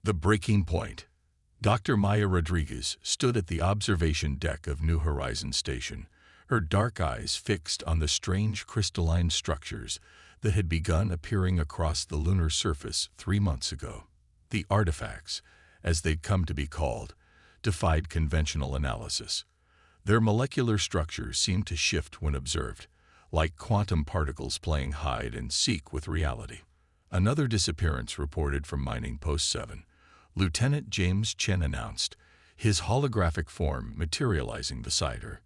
The breaking point. Dr. Maya Rodriguez stood at the observation deck of New Horizons Station, her dark eyes fixed on the strange crystalline structures that had begun appearing across the lunar surface 3 months ago. The artifacts, as they'd come to be called, defied conventional analysis. Their molecular structures seemed to shift when observed, like quantum particles playing hide and seek with reality. Another disappearance reported from Mining Post 7. Lieutenant James Chen announced, his holographic form materializing beside her.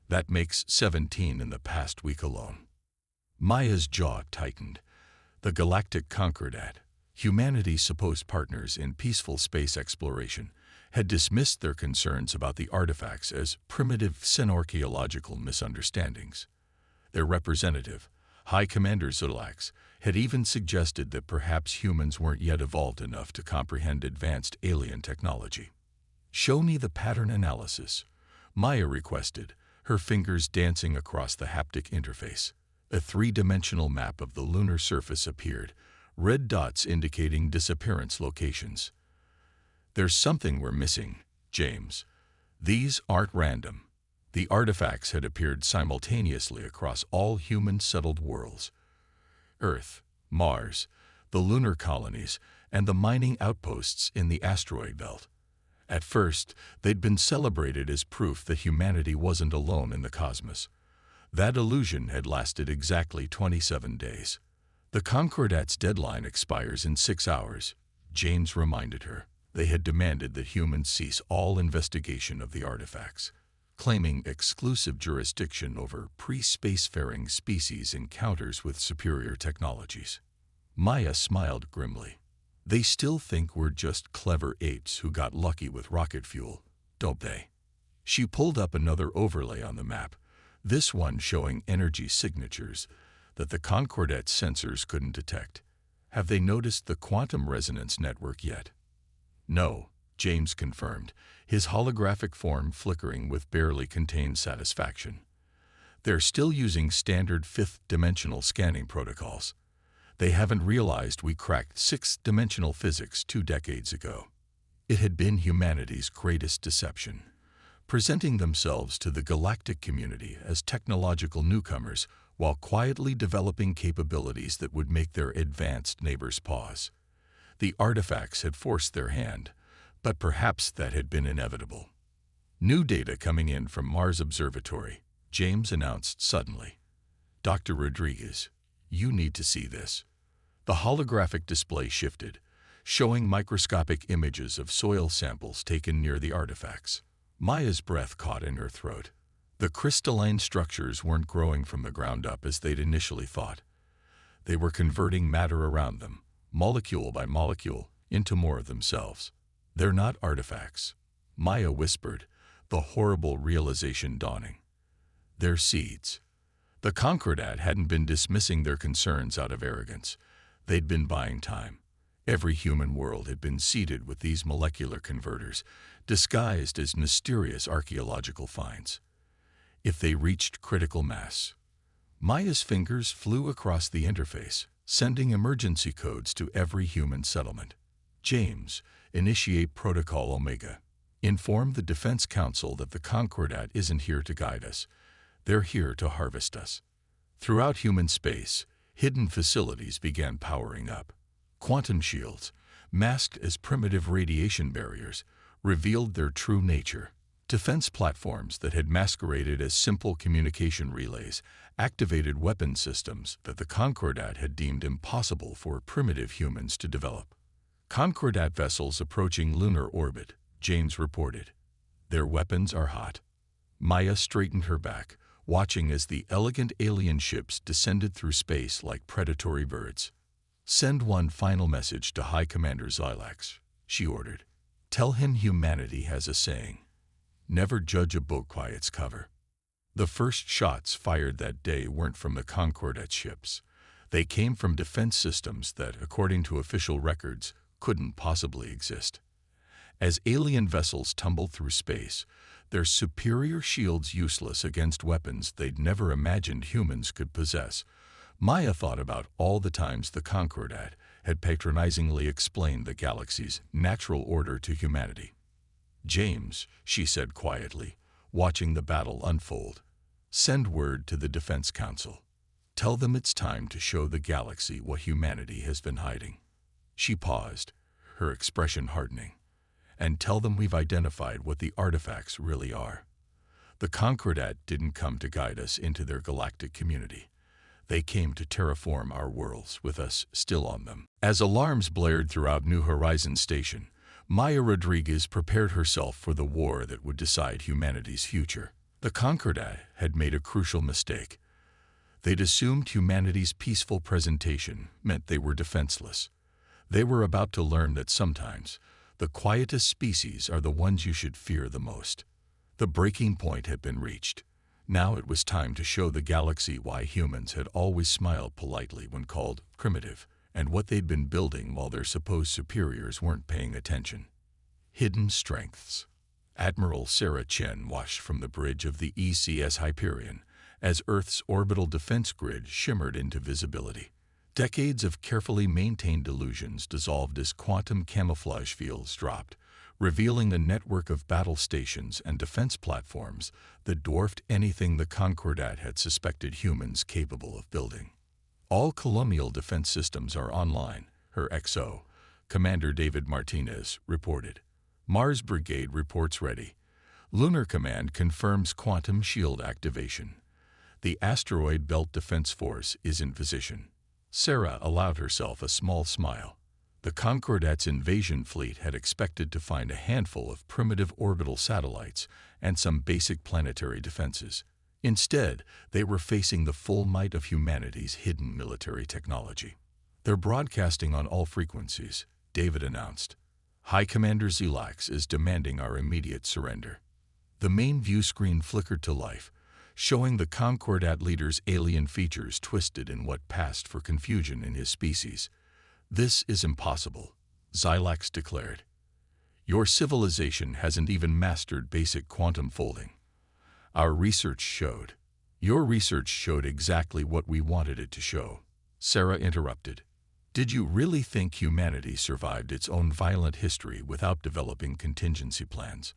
That makes 17 in the past week alone. Maya's jaw tightened. The Galactic Concordat, humanity's supposed partners in peaceful space exploration, had dismissed their concerns about the artifacts as primitive xenorchaeological misunderstandings. Their representative, High Commander Zulax, had even suggested that perhaps humans weren't yet evolved enough to comprehend advanced alien technology. "Show me the pattern analysis," Maya requested, her fingers dancing across the haptic interface. A three-dimensional map of the lunar surface appeared, red dots indicating disappearance locations. "There's something we're missing, James. These aren't random." The artifacts had appeared simultaneously across all human-settled worlds. Earth, Mars, the lunar colonies, and the mining outposts in the asteroid belt. At first, they'd been celebrated as proof that humanity wasn't alone in the cosmos. That illusion had lasted exactly 27 days. "The Concordat's deadline expires in 6 hours, James reminded her. They had demanded that humans cease all investigation of the artifacts, claiming exclusive jurisdiction over pre-spacefaring species' encounters with superior technologies. Maya smiled grimly. "They still think we're just clever apes who got lucky with rocket fuel, don't they?" She pulled up another overlay on the map, this one showing energy signatures that the Concordat sensors couldn't detect. "Have they noticed the quantum resonance network yet?" "No," James confirmed, his holographic form flickering with barely contained satisfaction. "They're still using standard fifth-dimensional scanning protocols. They haven't realized we cracked sixth-dimensional physics 2 decades ago." It had been humanity's greatest deception, presenting themselves to the galactic community as technological newcomers while quietly developing capabilities that would make their advanced neighbors pause. The artifacts had forced their hand, but perhaps that had been inevitable. "New data coming in from Mars Observatory," James announced suddenly. "Dr. Rodriguez, you need to see this." The holographic display shifted, showing microscopic images of soil samples taken near the artifacts. Maya's breath caught in her throat. The crystalline structures weren't growing from the ground up as they'd initially thought. They were converting matter around them, molecule by molecule, into more of themselves. "They're not artifacts," Maya whispered, the horrible realization dawning. "They're seeds." The Concordat hadn't been dismissing their concerns out of arrogance. They'd been buying time. Every human world had been seeded with these molecular converters, disguised as mysterious archaeological finds. If they reached critical mass, Maya's fingers flew across the interface, sending emergency codes to every human settlement. "James, initiate Protocol Omega. Inform the Defense Council that the Concordat isn't here to guide us. They're here to harvest us." Throughout human space, hidden facilities began powering up. Quantum shields, masked as primitive radiation barriers, revealed their true nature. Defense platforms that had masqueraded as simple communication relays activated weapon systems that the Concordat had deemed impossible for primitive humans to develop. "Concordat vessels approaching lunar orbit," James reported. "Their weapons are hot." Maya straightened her back, watching as the elegant alien ships descended through space like predatory birds. "Send one final message to High Commander Zulax," she ordered. "Tell him humanity has a saying. Never judge a book by its cover." The first shots fired that day weren't from the Concordat ships. They came from defense systems that, according to official records, couldn't possibly exist. As alien vessels tumbled through space, their superior shields useless against weapons they'd never imagined humans could possess, Maya thought about all the times the Concordat had patronizingly explained the galaxy's natural order to humanity. "James," she said quietly, watching the battle unfold, "send word to the Defense Council. Tell them it's time to show the galaxy what humanity has been hiding." She paused, her expression hardening. "And tell them we've identified what the artifacts really are. The Concordat didn't come to guide us into their galactic community. They came to terraform our worlds with us still on them." As alarms blared throughout New Horizons Station, Maya Rodriguez prepared herself for the war that would decide humanity's future. The Concordat had made a crucial mistake. They'd assumed humanity's peaceful presentation meant they were defenseless. They were about to learn that sometimes the quietest species are the ones you should fear the most. The breaking point had been reached. Now it was time to show the galaxy why humans had always smiled politely when called primitive, and what they'd been building while their supposed superiors weren't paying attention. Hidden strengths. Admiral Sarah Chen watched from the bridge of the ECS Hyperion as Earth's orbital defense grid shimmered into visibility. Decades of carefully maintained illusions dissolved as quantum camouflage fields dropped, revealing a network of battle stations and defense platforms that dwarfed anything the Concordat had suspected humans capable of building. "All colonial defense systems are online," her XO, Commander David Martinez, reported. "Mars Brigade reports ready. Lunar Command confirms quantum shield activation. The Asteroid Belt Defense Force is in position." Sarah allowed herself a small smile. The Concordat's invasion fleet had expected to find a handful of primitive orbital satellites and some basic planetary defenses. Instead, they were facing the full might of humanity's hidden military technology. "They're broadcasting on all frequencies," David announced. "High Commander Zelax is demanding our immediate surrender." The main view screen flickered to life, showing the Concordat leader's alien features twisted in what passed for confusion in his species. "This is impossible," Zelax declared. "Your civilization hasn't even mastered basic quantum folding. Our research showed." "Your research showed exactly what we wanted it to show," Sarah interrupted. "Did you really think humanity survived its own violent history without developing contingency plans?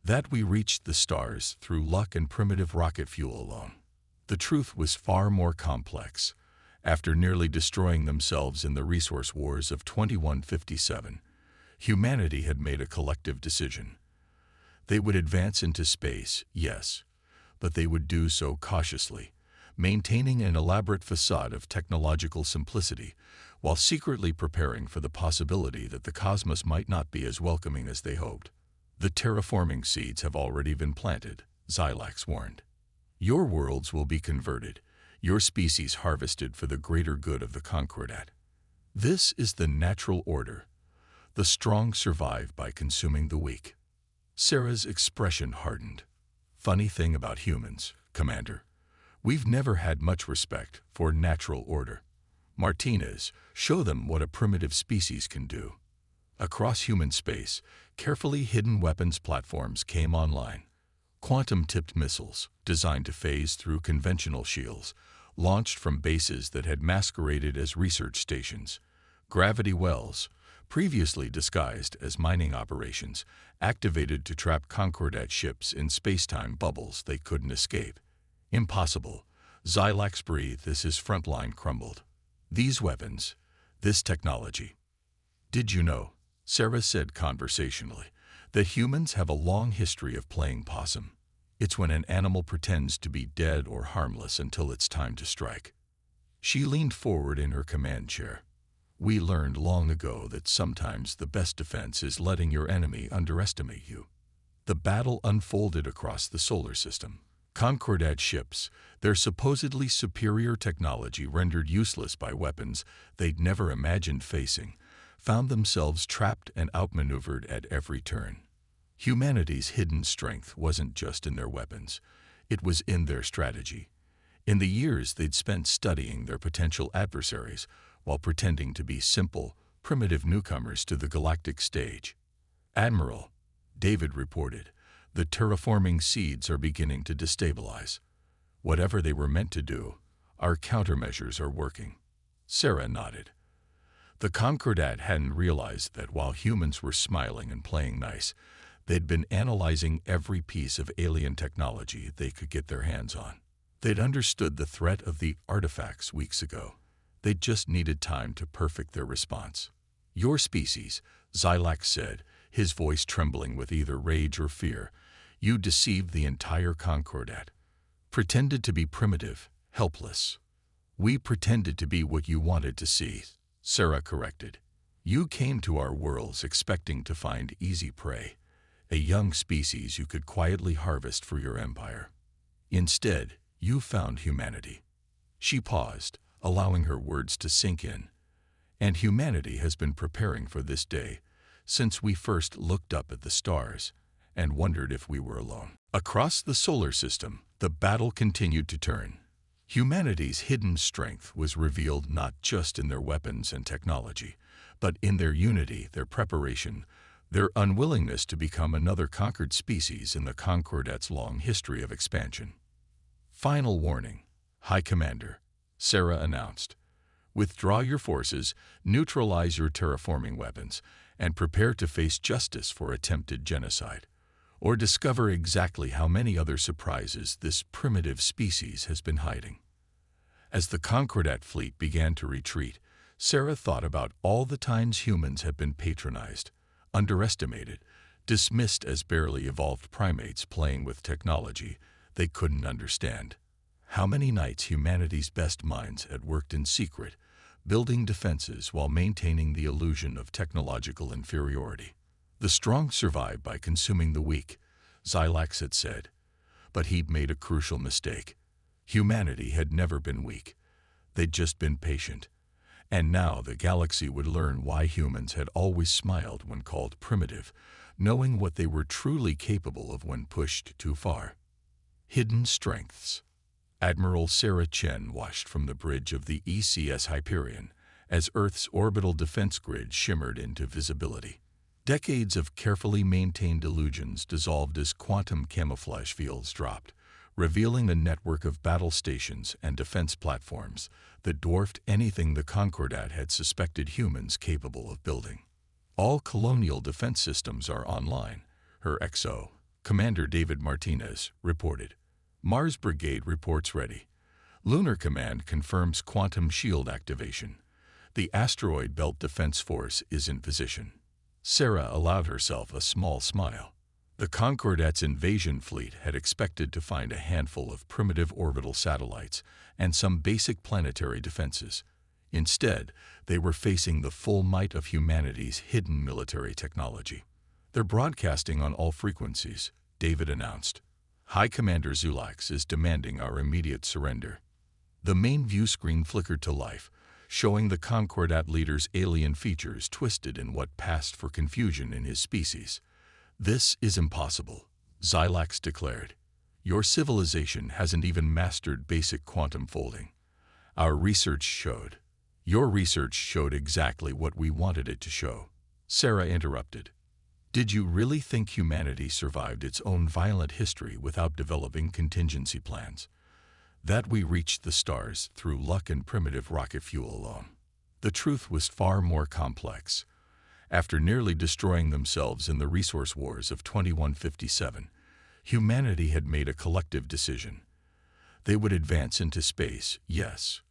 That we reached the stars through luck and primitive rocket fuel alone?" The truth was far more complex. After nearly destroying themselves in the resource wars of 2157, humanity had made a collective decision. They would advance into space, yes, but they would do so cautiously, maintaining an elaborate facade of technological simplicity, while secretly preparing for the possibility that the cosmos might not be as welcoming as they hoped. "The terraforming seeds have already been planted," Zelax warned. "Your worlds will be converted, your species harvested for the greater good of the Concordat. This is the natural order. The strong survive by consuming the weak." Sarah's expression hardened. "Funny thing about humans, Commander. We've never had much respect for natural order. Martinez, show them what a primitive species can do." Across human space, carefully hidden weapons platforms came online. Quantum-tipped missiles, designed to phase through conventional shields, launched from bases that had masqueraded as research stations. Gravity wells, previously disguised as mining operations, activated to trap Concordat ships in space-time bubbles they couldn't escape. "Impossible," Zelax breathed as his front line crumbled. "These weapons, this technology." "Did you know," Sarah said conversationally, "that humans have a long history of playing possum? It's when an animal pretends to be dead or harmless until it's time to strike." She leaned forward in her command chair. "We learned long ago that sometimes the best defense is letting your enemy underestimate you." The battle unfolded across the solar system. Concordat ships, their supposedly superior technology rendered useless by weapons they'd never imagined facing, found themselves trapped and outmaneuvered at every turn. Humanity's hidden strength wasn't just in their weapons, it was in their strategy. In the years they'd spent studying their potential adversaries while pretending to be simple, primitive newcomers to the galactic stage. "Admiral," David reported, "the terraforming seeds are beginning to destabilize. Whatever they were meant to do, our countermeasures are working." Sarah nodded. The Concordat hadn't realized that while humans were smiling and playing nice, they'd been analyzing every piece of alien technology they could get their hands on. They'd understood the threat of the artifacts weeks ago. They just needed time to perfect their response. "Your species," Zylax said, his voice trembling with either rage or fear, "you deceived the entire Concordat. Pretended to be primitive, helpless. We pretended to be what you wanted to see," Sarah corrected. "You came to our worlds expecting to find easy prey, a young species you could quietly harvest for your empire. Instead, you found humanity." She paused, allowing her words to sink in. "And humanity has been preparing for this day since we first looked up at the stars and wondered if we were alone." Across the solar system, the battle continued to turn. Humanity's hidden strength was revealed not just in their weapons and technology, but in their unity, their preparation, their unwillingness to become another conquered species in the Concordat's long history of expansion. "Final warning, High Commander," Sarah announced. "Withdraw your forces, neutralize your terraforming weapons, and prepare to face justice for attempted genocide, or discover exactly how many other surprises this primitive species has been hiding." As the Concordat fleet began to retreat, Sarah thought about all the times humans have been patronized, underestimated, dismissed as barely evolved primates playing with technology they couldn't understand. How many nights humanity's best minds had worked in secret, building defenses while maintaining the illusion of technological inferiority. "The strong survive by consuming the weak," Zylax had said. But he'd made a crucial mistake. Humanity had never been weak. They'd just been patient. And now the galaxy would learn why humans had always smiled when called primitive, knowing what they were truly capable of when pushed too far. Hidden strengths. Admiral Sarah Chen watched from the bridge of the ECS Hyperion as Earth's orbital defense grid shimmered into visibility. Decades of carefully maintained illusions dissolved as quantum camouflage fields dropped, revealing a network of battle stations and defense platforms that dwarfed anything the Concordat had suspected humans capable of building. "All colonial defense systems are online," her XO, Commander David Martinez, reported. "Mars Brigade reports ready. Lunar Command confirms quantum shield activation. The Asteroid Belt Defense Force is in position." Sarah allowed herself a small smile. The Concordat's invasion fleet had expected to find a handful of primitive orbital satellites and some basic planetary defenses. Instead, they were facing the full might of humanity's hidden military technology. "They're broadcasting on all frequencies," David announced. "High Commander Zulax is demanding our immediate surrender." The main view screen flickered to life, showing the Concordat leader's alien features twisted in what passed for confusion in his species. "This is impossible," Zylax declared. "Your civilization hasn't even mastered basic quantum folding. Our research showed." "Your research showed exactly what we wanted it to show," Sarah interrupted. "Did you really think humanity survived its own violent history without developing contingency plans? That we reached the stars through luck and primitive rocket fuel alone?" The truth was far more complex. After nearly destroying themselves in the resource wars of 2157, humanity had made a collective decision. They would advance into space, yes,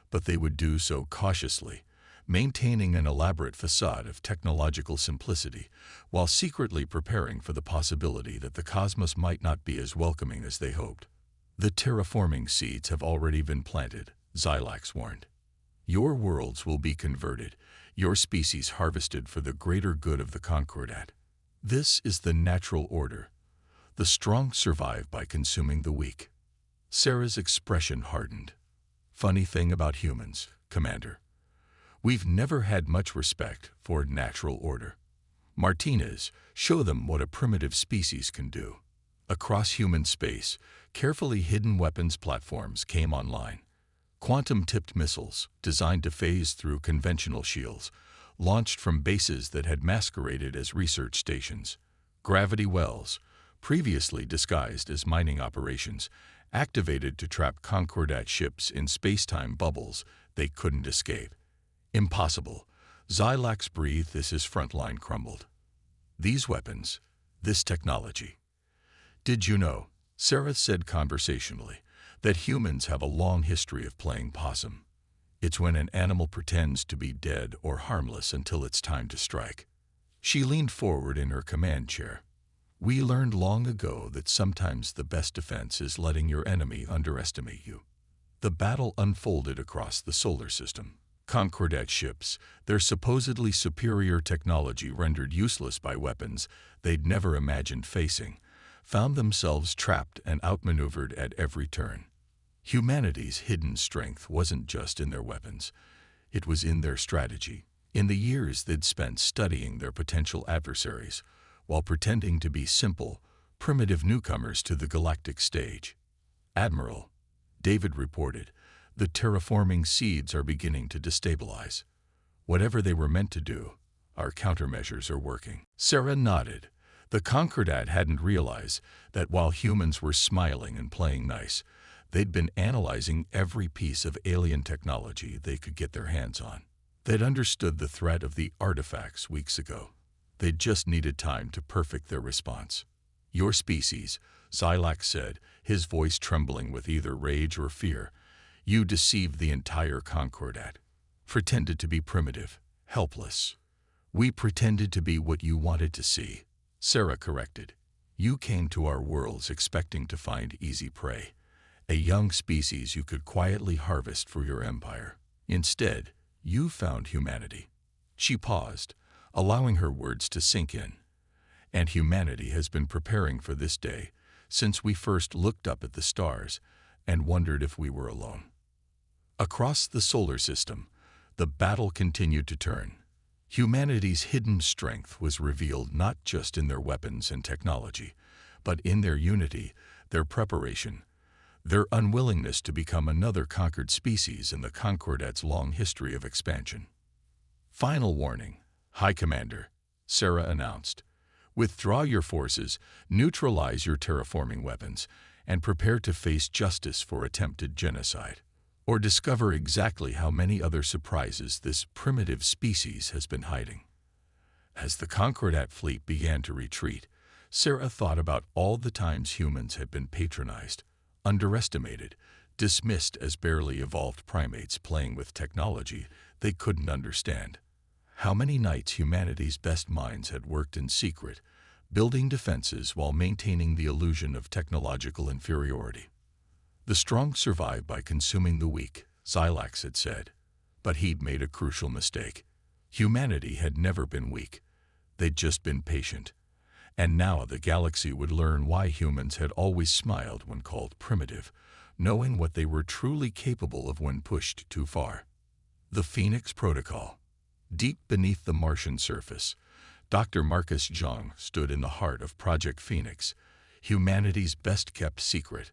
but they would do so cautiously, maintaining an elaborate facade of technological simplicity, while secretly preparing for the possibility that the cosmos might not be as welcoming as they hoped. "The terraforming seeds have already been planted," Zylax warned. "Your worlds will be converted, your species harvested for the greater good of the Concordat. This is the natural order. The strong survive by consuming the weak." Sarah's expression hardened. "Funny thing about humans, Commander. We've never had much respect for natural order. Martinez, show them what a primitive species can do." Across human space, carefully hidden weapons platforms came online. Quantum-tipped missiles, designed to phase through conventional shields, launched from bases that had masqueraded as research stations. Gravity wells, previously disguised as mining operations, activated to trap Concordat ships in space-time bubbles they couldn't escape. "Impossible," Xylax breathed as his front line crumbled. These weapons, this technology. Did you know, Sarah said conversationally, that humans have a long history of playing possum. It's when an animal pretends to be dead or harmless until it's time to strike. She leaned forward in her command chair. We learned long ago that sometimes the best defense is letting your enemy underestimate you. The battle unfolded across the solar system. Concordat ships, their supposedly superior technology rendered useless by weapons they'd never imagined facing, found themselves trapped and outmaneuvered at every turn. Humanity's hidden strength wasn't just in their weapons. It was in their strategy, in the years they'd spent studying their potential adversaries, while pretending to be simple, primitive newcomers to the galactic stage. Admiral, David reported, the terraforming seeds are beginning to destabilize. Whatever they were meant to do, our countermeasures are working. Sarah nodded. The Concordat hadn't realized that while humans were smiling and playing nice, they'd been analyzing every piece of alien technology they could get their hands on. They'd understood the threat of the artifacts weeks ago. They'd just needed time to perfect their response. Your species, Xylax said, his voice trembling with either rage or fear. You deceived the entire Concordat. Pretended to be primitive, helpless. We pretended to be what you wanted to see. Sarah corrected. You came to our worlds expecting to find easy prey, a young species you could quietly harvest for your empire. Instead, you found humanity. She paused, allowing her words to sink in. And humanity has been preparing for this day since we first looked up at the stars and wondered if we were alone. Across the solar system, the battle continued to turn. Humanity's hidden strength was revealed not just in their weapons and technology, but in their unity, their preparation, their unwillingness to become another conquered species in the Concordat's long history of expansion. Final warning, High Commander, Sarah announced. Withdraw your forces, neutralize your terraforming weapons, and prepare to face justice for attempted genocide. Or discover exactly how many other surprises this primitive species has been hiding. As the Concordat fleet began to retreat, Sarah thought about all the times humans had been patronized, underestimated, dismissed as barely evolved primates playing with technology they couldn't understand. How many nights humanity's best minds had worked in secret, building defenses while maintaining the illusion of technological inferiority. The strong survive by consuming the weak, Xylax had said. But he'd made a crucial mistake. Humanity had never been weak. They'd just been patient. And now the galaxy would learn why humans had always smiled when called primitive, knowing what they were truly capable of when pushed too far. The Phoenix Protocol. Deep beneath the Martian surface, Dr. Marcus Jong stood in the heart of Project Phoenix, humanity's best-kept secret.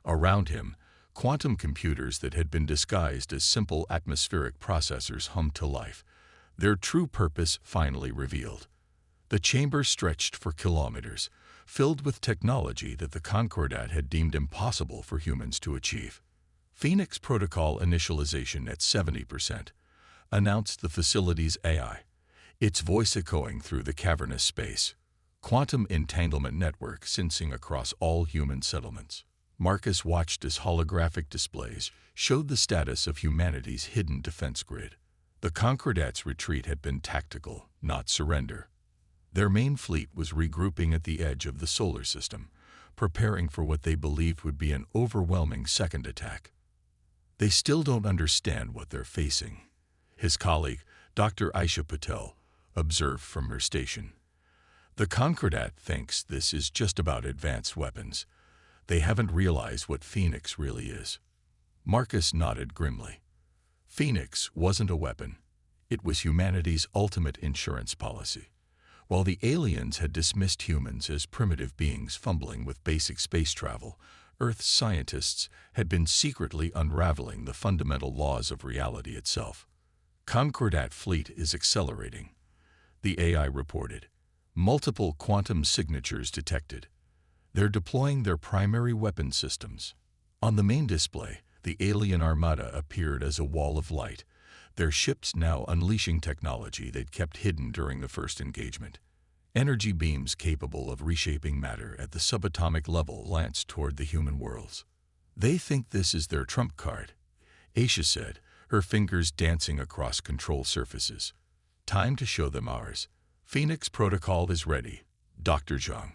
Around him, quantum computers that had been disguised as simple atmospheric processors hummed to life, their true purpose finally revealed. The chamber stretched for kilometers, filled with technology that the Concordat had deemed impossible for humans to achieve. Phoenix Protocol initialization at 70%, announced the facility's AI, its voice echoing through the cavernous space. Quantum entanglement network sensing across all human settlements. Marcus watched as holographic displays showed the status of humanity's hidden defense grid. The Concordat's retreat had been tactical, not surrender. Their main fleet was regrouping at the edge of the solar system, preparing for what they believed would be an overwhelming second attack. They still don't understand what they're facing, his colleague, Dr. Aisha Patel, observed from her station. The Concordat thinks this is just about advanced weapons. They haven't realized what Phoenix really is. Marcus nodded grimly. Phoenix wasn't a weapon. It was humanity's ultimate insurance policy. While the aliens had dismissed humans as primitive beings fumbling with basic space travel, Earth's scientists had been secretly unraveling the fundamental laws of reality itself. Concordat fleet is accelerating, the AI reported. Multiple quantum signatures detected. They're deploying their primary weapon systems. On the main display, the alien armada appeared as a wall of light, their ships now unleashing technology they'd kept hidden during the first engagement. Energy beams capable of reshaping matter at the subatomic level lanced toward the human worlds. They think this is their trump card, Aisha said, her fingers dancing across control surfaces. Time to show them ours. Phoenix Protocol is ready, Dr. Zhang.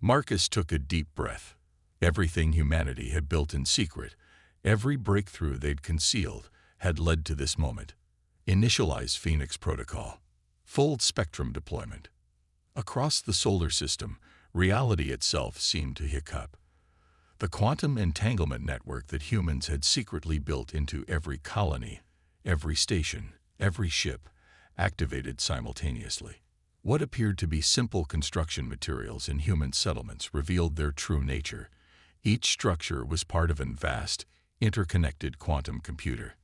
Marcus took a deep breath. Everything humanity had built in secret, every breakthrough they'd concealed, had led to this moment. Initialize Phoenix Protocol. Full spectrum deployment. Across the solar system, reality itself seemed to hiccup. The quantum entanglement network that humans had secretly built into every colony, every station, every ship, activated simultaneously. What appeared to be simple construction materials in human settlements revealed their true nature. Each structure was part of a vast, interconnected quantum computer.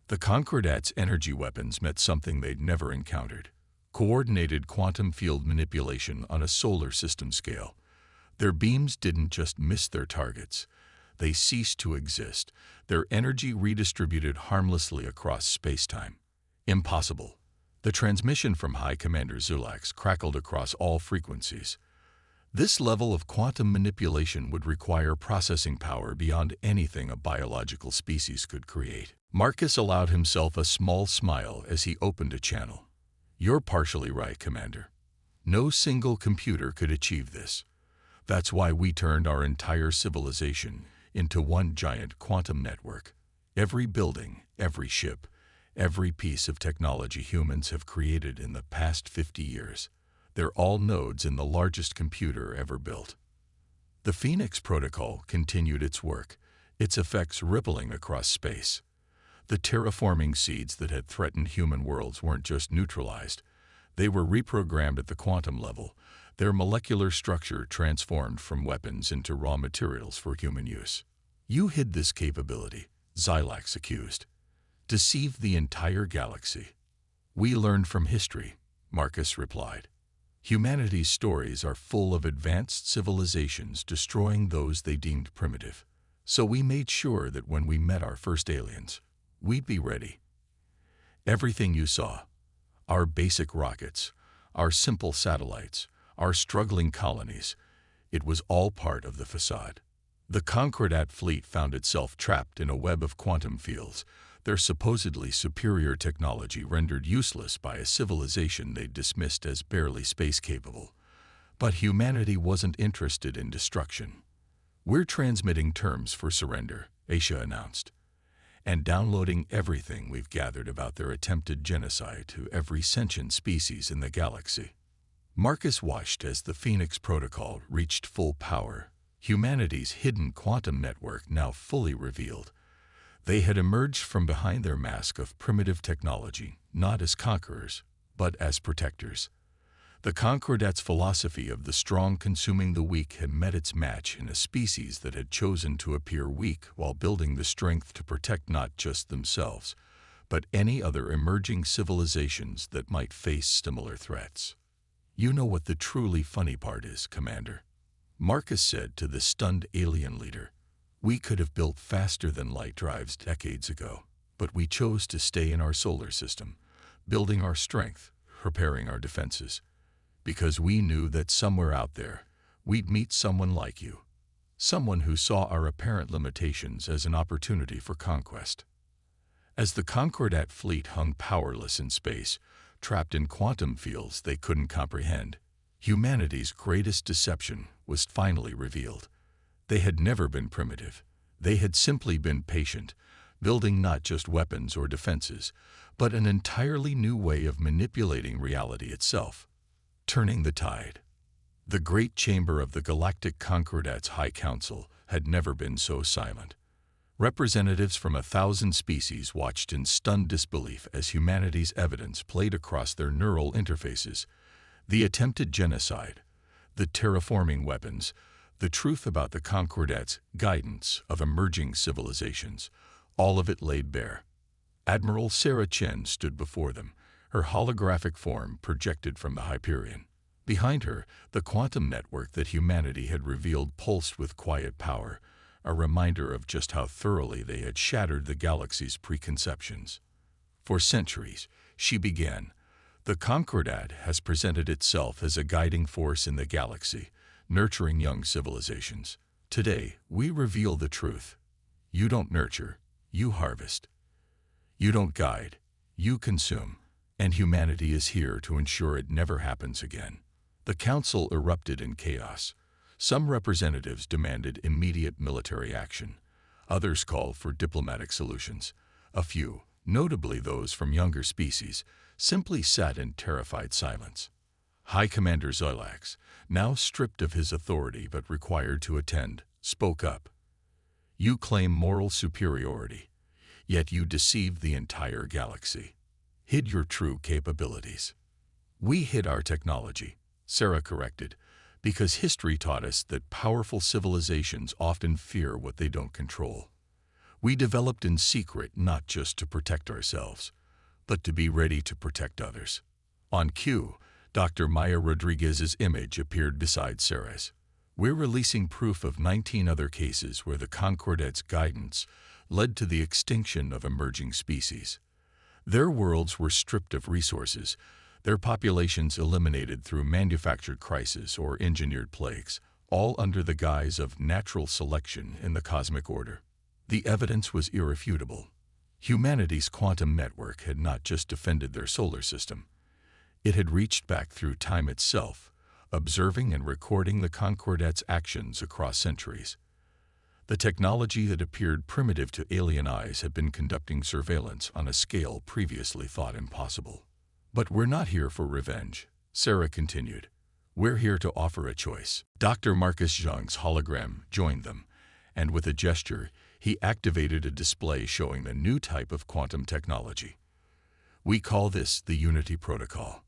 The Concordat's energy weapons met something they'd never encountered: coordinated quantum field manipulation on a solar system scale. Their beams didn't just miss their targets. They ceased to exist, their energy redistributed harmlessly across space-time. Impossible. The transmission from High Commander Zulax crackled across all frequencies. This level of quantum manipulation would require processing power beyond anything a biological species could create. Marcus allowed himself a small smile as he opened a channel. You're partially right, Commander. No single computer could achieve this. That's why we turned our entire civilization into one giant quantum network. Every building, every ship, every piece of technology humans have created in the past 50 years. They're all nodes in the largest computer ever built. The Phoenix Protocol continued its work, its effects rippling across space. The terraforming seeds that had threatened human worlds weren't just neutralized. They were reprogrammed at the quantum level, their molecular structure transformed from weapons into raw materials for human use. You hid this capability, Xylax accused. Deceived the entire galaxy. We learned from history, Marcus replied. Humanity's stories are full of advanced civilizations destroying those they deemed primitive. So we made sure that when we met our first aliens, we'd be ready. Everything you saw, our basic rockets, our simple satellites, our struggling colonies, it was all part of the facade. The Concordat fleet found itself trapped in a web of quantum fields, their supposedly superior technology rendered useless by a civilization they'd dismissed as barely space-capable. But humanity wasn't interested in destruction. We're transmitting terms for surrender, Aisha announced, and downloading everything we've gathered about their attempted genocide to every sentient species in the galaxy. Marcus watched as the Phoenix Protocol reached full power, humanity's hidden quantum network now fully revealed. They had emerged from behind their mask of primitive technology, not as conquerors, but as protectors. The Concordat's philosophy of the strong consuming the weak had met its match in a species that had chosen to appear weak while building the strength to protect not just themselves, but any other emerging civilizations that might face similar threats. You know what the truly funny part is, Commander, Marcus said to the stunned alien leader. We could have built faster-than-light drives decades ago, but we chose to stay in our solar system, building our strength, preparing our defenses, because we knew that somewhere out there, we'd meet someone like you, someone who saw our apparent limitations as an opportunity for conquest. As the Concordat fleet hung powerless in space, trapped in quantum fields they couldn't comprehend, humanity's greatest deception was finally revealed. They had never been primitive. They had simply been patient, building not just weapons or defenses, but an entirely new way of manipulating reality itself, turning the tide. The great chamber of the Galactic Concordat's High Council had never been so silent. Representatives from 1,000 species watched in stunned disbelief as humanity's evidence played across their neural interfaces. The attempted genocide, the terraforming weapons, the truth about the Concordat's guidance of emerging civilizations, all of it laid bare. Admiral Sarah Chen stood before them, her holographic form projected from the Hyperion. Behind her, the quantum network that humanity had revealed pulsed with quiet power, a reminder of just how thoroughly they had shattered the galaxy's preconceptions. For centuries, she began, the Concordat has presented itself as a guiding force in the galaxy, nurturing young civilizations. Today, we reveal the truth. You don't nurture, you harvest. You don't guide, you consume. And humanity is here to ensure it never happens again. The council erupted in chaos. Some representatives demanded immediate military action. Others called for diplomatic solutions. A few, notably those from younger species, simply sat in terrified silence. High Commander Xilax, now stripped of his authority but required to attend, spoke up. You claim moral superiority, yet you deceived the entire galaxy. Hid your true capabilities. We hid our technology, Sarah corrected, because history taught us that powerful civilizations often fear what they don't control. We developed in secret not just to protect ourselves, but to be ready to protect others. On cue, Dr. Maya Rodriguez's image appeared beside Sarah's. We're releasing proof of 19 other cases where the Concordat's guidance led to the extinction of emerging species. Their worlds were stripped of resources, their populations eliminated through manufactured crises or engineered plagues, all under the guise of natural selection in the cosmic order. The evidence was irrefutable. Humanity's quantum network had not just defended their solar system. It had reached back through time itself, observing and recording the Concordat's actions across centuries. The technology that appeared primitive to alien eyes had been conducting surveillance on a scale previously thought impossible. But we're not here for revenge, Sarah continued. We're here to offer a choice. Dr. Marcus Young's hologram joined them, and with a gesture, he activated a display showing the new type of quantum technology. We call this the Unity Protocol,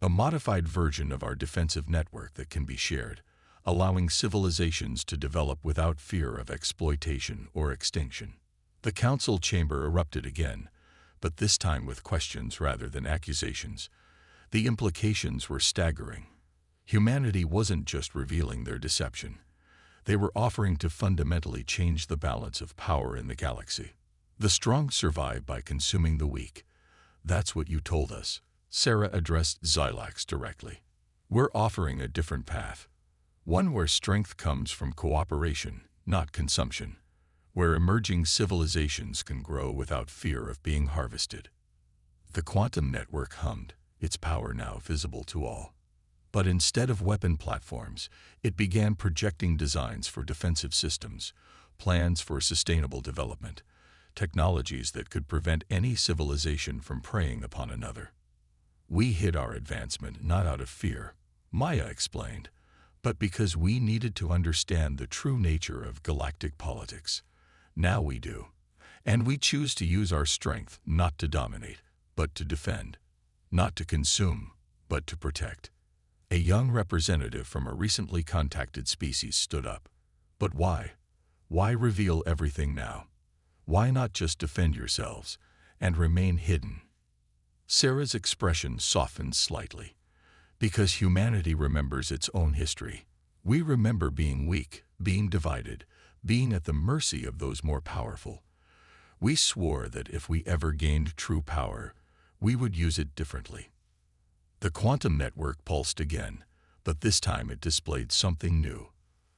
a modified version of our defensive network that can be shared, allowing civilizations to develop without fear of exploitation or extinction. The council chamber erupted again, but this time with questions rather than accusations. The implications were staggering. Humanity wasn't just revealing their deception. They were offering to fundamentally change the balance of power in the galaxy. The strong survive by consuming the weak. That's what you told us. Sarah addressed Xilax directly. We're offering a different path. One where strength comes from cooperation, not consumption. Where emerging civilizations can grow without fear of being harvested. The quantum network hummed, its power now visible to all. But instead of weapon platforms, it began projecting designs for defensive systems, plans for sustainable development, technologies that could prevent any civilization from preying upon another. We hid our advancement not out of fear, Maya explained, but because we needed to understand the true nature of galactic politics. Now we do, and we choose to use our strength not to dominate, but to defend, not to consume, but to protect. A young representative from a recently contacted species stood up. But why? Why reveal everything now? Why not just defend yourselves and remain hidden? Sarah's expression softened slightly. Because humanity remembers its own history. We remember being weak, being divided, being at the mercy of those more powerful. We swore that if we ever gained true power, we would use it differently. The quantum network pulsed again, but this time it displayed something new.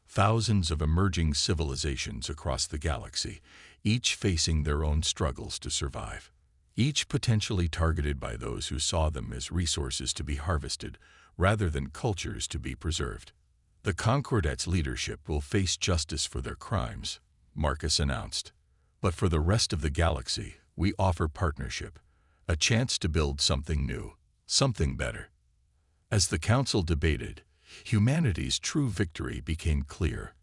Thousands of emerging civilizations across the galaxy, each facing their own struggles to survive. Each potentially targeted by those who saw them as resources to be harvested, rather than cultures to be preserved. The Concordat's leadership will face justice for their crimes, Marcus announced. But for the rest of the galaxy, we offer partnership, a chance to build something new. Something better. As the council debated, humanity's true victory became clear.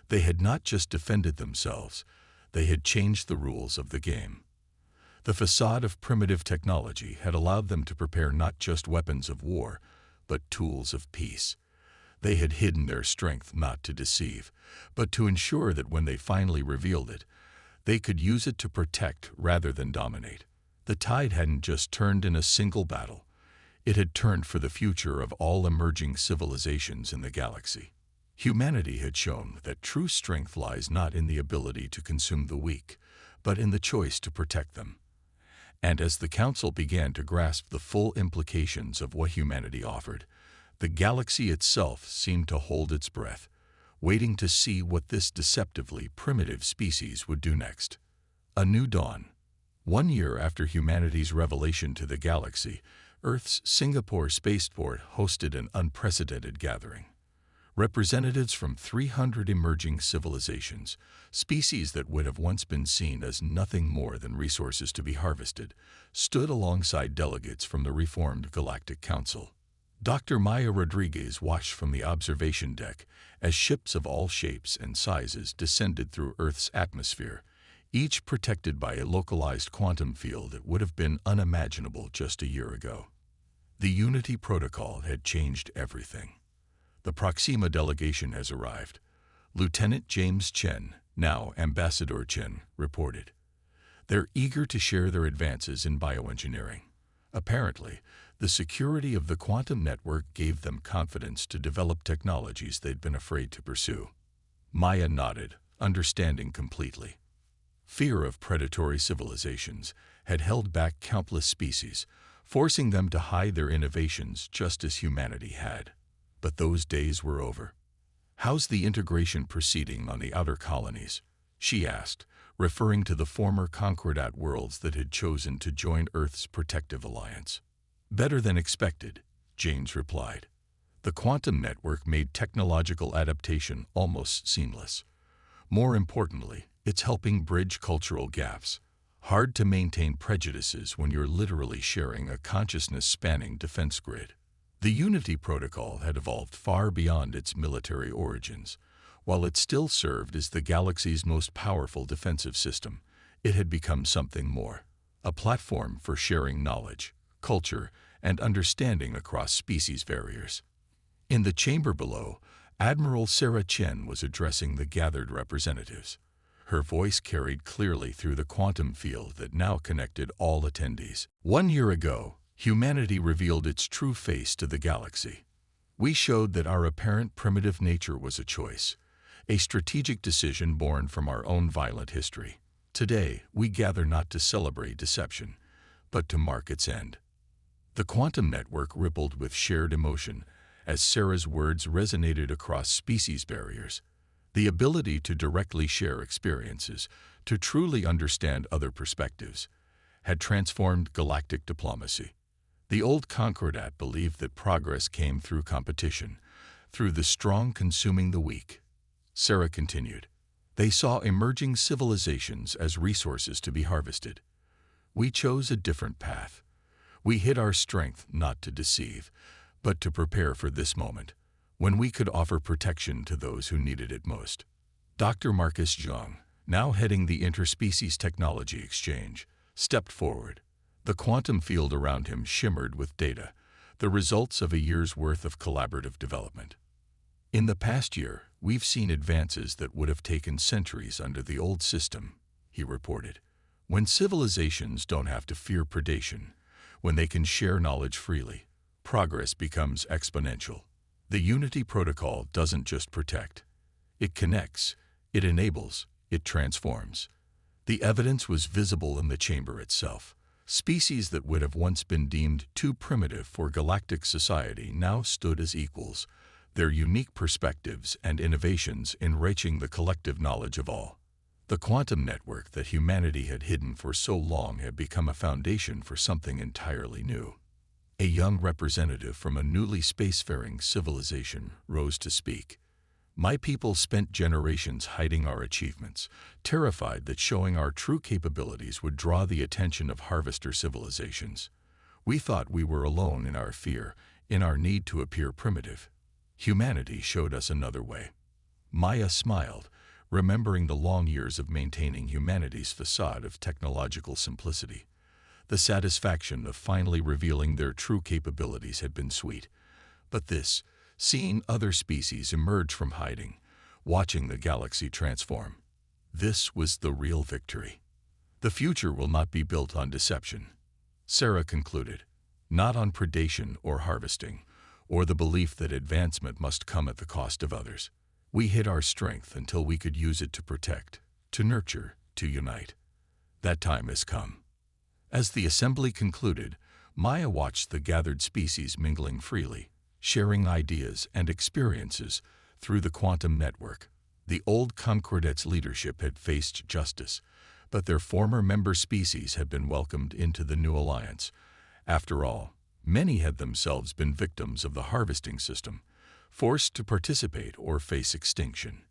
They had not just defended themselves, they had changed the rules of the game. The facade of primitive technology had allowed them to prepare not just weapons of war, but tools of peace. They had hidden their strength not to deceive, but to ensure that when they finally revealed it, they could use it to protect rather than dominate. The tide hadn't just turned in a single battle. It had turned for the future of all emerging civilizations in the galaxy. Humanity had shown that true strength lies not in the ability to consume the weak, but in the choice to protect them. And as the Council began to grasp the full implications of what humanity offered, the galaxy itself seemed to hold its breath, waiting to see what this deceptively primitive species would do next. A new dawn. 1 year after humanity's revelation to the galaxy, Earth's Singapore spaceport hosted an unprecedented gathering. Representatives from 300 emerging civilizations, species that would have once been seen as nothing more than resources to be harvested, stood alongside delegates from the reformed Galactic Council. Dr. Maya Rodriguez watched from the observation deck as ships of all shapes and sizes descended through Earth's atmosphere, each protected by a localized quantum field that would have been unimaginable just a year ago. The Unity Protocol had changed everything. The Proxima delegation has arrived. Lieutenant James Chen, now Ambassador Chen, reported. They're eager to share their advances in bioengineering. Apparently, the security of the quantum network gave them confidence to develop technologies they'd been afraid to pursue. Maya nodded, understanding completely. Fear of predatory civilizations had held back countless species, forcing them to hide their innovations just as humanity had. But those days were over. "How's the integration proceeding on the outer colonies?" she asked, referring to the former Concordat worlds that had chosen to join Earth's protective alliance. "Better than expected," James replied. The quantum network made technological adaptation almost seamless. More importantly, it's helping bridge cultural gaps. Hard to maintain prejudices when you're literally sharing a consciousness-spanning defense grid. The Unity Protocol had evolved far beyond its military origins. While it still served as the galaxy's most powerful defensive system, it had become something more, a platform for sharing knowledge, culture, and understanding across species barriers. In the chamber below, Admiral Sarah Chen was addressing the gathered representatives. Her voice carried clearly through the quantum field that now connected all attendees. 1 year ago, humanity revealed its true face to the galaxy. We showed that our apparent primitive nature was a choice, a strategic decision born from our own violent history. Today, we gather not to celebrate deception, but to mark its end. The quantum network rippled with shared emotion as Sarah's words resonated across species barriers. The ability to directly share experiences, to truly understand other perspectives, had transformed galactic diplomacy. The old Concordat believed that progress came through competition, through the strong consuming the weak. Sarah continued. They saw emerging civilizations as resources to be harvested. We chose a different path. We hid our strength not to deceive, but to prepare for this moment, when we could offer protection to those who needed it most. Dr. Marcus Zhang, now heading the Interspecies Technology Exchange, stepped forward. The quantum field around him shimmered with data, the results of a year's worth of collaborative development. In the past year, we've seen advances that would have taken centuries under the old system, he reported. When civilizations don't have to fear predation, when they can share knowledge freely, progress becomes exponential. The Unity Protocol doesn't just protect. It connects, it enables, it transforms. The evidence was visible in the chamber itself. Species that would have once been deemed too primitive for galactic society now stood as equals, their unique perspectives and innovations enriching the collective knowledge of all. The quantum network that humanity had hidden for so long had become a foundation for something entirely new. A young representative from a newly spacefaring civilization rose to speak. My people spent generations hiding our achievements, terrified that showing our true capabilities would draw the attention of harvester civilizations. We thought we were alone in our fear, in our need to appear primitive. Humanity showed us another way. Maya smiled, remembering the long years of maintaining humanity's facade of technological simplicity. The satisfaction of finally revealing their true capabilities had been sweet. But this, seeing other species emerge from hiding, watching the galaxy transform, this was the real victory. The future will not be built on deception, Sarah concluded, not on predation or harvesting, or the belief that advancement must come at the cost of others. We hid our strength until we could use it to protect, to nurture, to unite. That time has come. As the assembly concluded, Maya watched the gathered species mingling freely, sharing ideas and experiences through the quantum network. The old Concordet's leadership had faced justice, but their former member species had been welcomed into the new alliance. After all, many had themselves been victims of the harvesting system, forced to participate or face extinction.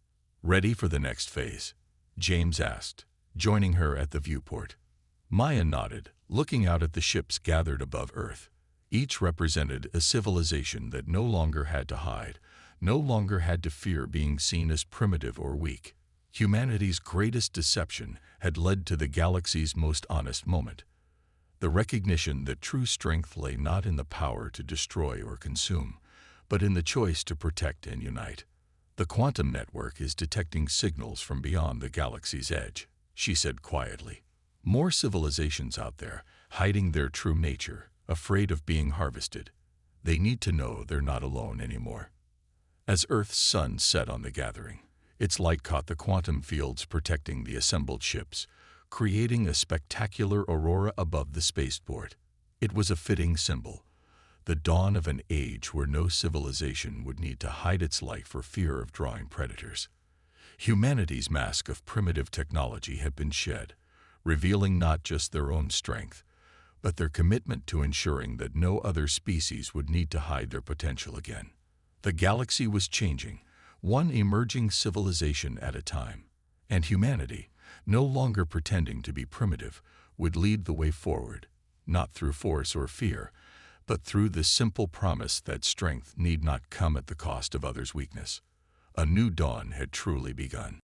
Ready for the next phase? James asked, joining her at the viewport. Maya nodded, looking out at the ships gathered above Earth. Each represented a civilization that no longer had to hide, no longer had to fear being seen as primitive or weak. Humanity's greatest deception had led to the galaxy's most honest moment. The recognition that true strength lay not in the power to destroy or consume, but in the choice to protect and unite. The quantum network is detecting signals from beyond the galaxy's edge, she said quietly. More civilizations out there, hiding their true nature, afraid of being harvested. They need to know they're not alone anymore. As Earth's sun set on the gathering, its light caught the quantum fields protecting the assembled ships, creating a spectacular aurora above the spaceport. It was a fitting symbol, the dawn of an age where no civilization would need to hide its light for fear of drawing predators. Humanity's mask of primitive technology had been shed, revealing not just their own strength, but their commitment to ensuring that no other species would need to hide their potential again. The galaxy was changing, one emerging civilization at a time, and humanity, no longer pretending to be primitive, would lead the way forward, not through force or fear, but through the simple promise that strength need not come at the cost of others' weakness. A new dawn had truly begun.